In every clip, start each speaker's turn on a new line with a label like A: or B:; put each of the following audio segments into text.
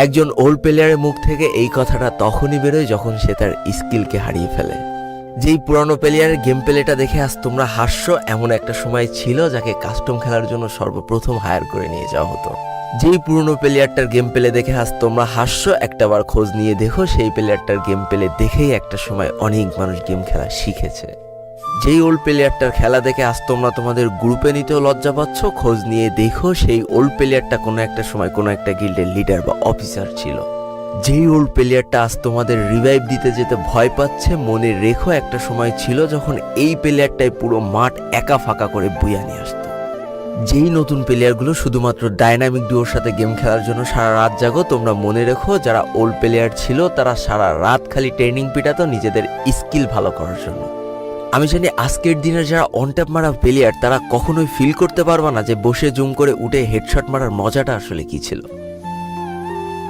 A: একজন ওল্ড প্লেয়ারের মুখ থেকে এই কথাটা তখনই বেরোয় যখন সে তার স্কিলকে হারিয়ে ফেলে। যেই পুরানো প্লেয়ারের গেম প্লেটা দেখে আজ তোমরা হাসছো, এমন একটা সময় ছিল যাকে কাস্টম খেলার জন্য সর্বপ্রথম হায়ার করে নিয়ে যাওয়া হতো। যেই পুরনো প্লেয়ারটার গেম প্লে দেখে আজ তোমরা হাসছো, একটাবার খোঁজ নিয়ে দেখো সেই প্লেয়ারটার গেম প্লে দেখেই একটা সময় অনেক মানুষ গেম খেলা শিখেছে। যেই ওল্ড প্লেয়ারটার খেলা দেখে আজ তোমরা তোমাদের গ্রুপে নিতেও লজ্জা পাচ্ছ, খোঁজ নিয়ে দেখো সেই ওল্ড প্লেয়ারটা কোনো একটা সময় কোনো একটা গিল্ডের লিডার বা অফিসার ছিল। যেই ওল্ড প্লেয়ারটা আজ তোমাদের রিভাইভ দিতে যেতে ভয় পাচ্ছে, মনে রেখো একটা সময় ছিল যখন এই প্লেয়ারটাই পুরো মাঠ একা ফাঁকা করে বুইয়া নিয়ে আসতো। যেই নতুন প্লেয়ারগুলো শুধুমাত্র ডাইনামিক ডুয়োর সাথে গেম খেলার জন্য সারা রাত জাগো, তোমরা মনে রেখো যারা ওল্ড প্লেয়ার ছিল তারা সারা রাত খালি ট্রেনিং পিটাতো নিজেদের স্কিল ভালো করার জন্য। আমি জানি আজকের দিনের যারা অন ট্যাপ মারা প্লেয়ার তারা কখনোই ফিল করতে পারবা না যে বসে জুম করে উঠে হেডশট মারার মজাটা আসলে কি ছিল।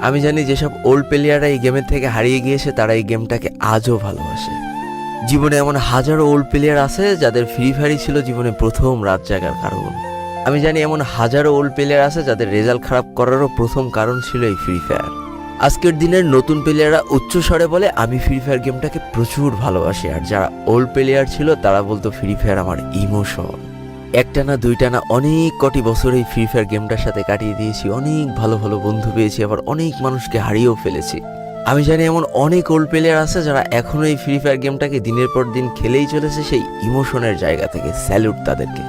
A: আমি জানি যেসব ওল্ড প্লেয়াররা এই গেমের থেকে হারিয়ে গিয়েছে তারা এই গেমটাকে আজও ভালোবাসে। জীবনে এমন হাজারো ওল্ড প্লেয়ার আছে যাদের ফ্রি ফায়ারই ছিল জীবনে প্রথম রাত জাগার কারণ। আমি জানি এমন হাজারো ওল্ড প্লেয়ার আছে যাদের রেজাল্ট খারাপ করারও প্রথম কারণ ছিল এই ফ্রি ফায়ার। আজকের দিনের নতুন প্লেয়াররা উচ্চস্বরে বলে আমি ফ্রি ফায়ার গেমটাকে প্রচুর ভালোবাসি, আর যারা ওল্ড প্লেয়ার ছিল তারা বলতো ফ্রি ফায়ার আমার ইমোশন। একটা না দুইটা না অনেক কটি বছর এই ফ্রি ফায়ার গেমটার সাথে কাটিয়ে দিয়েছি, অনেক ভালো ভালো বন্ধু পেয়েছি, আবার অনেক মানুষকে হারিয়েও ফেলেছি। আমি জানি এমন অনেক ওল্ড প্লেয়ার আছে যারা এখনো এই ফ্রি ফায়ার গেমটাকে দিনের পর দিন খেলেই চলেছে সেই ইমোশনের জায়গা থেকে। স্যালুট তাদেরকে।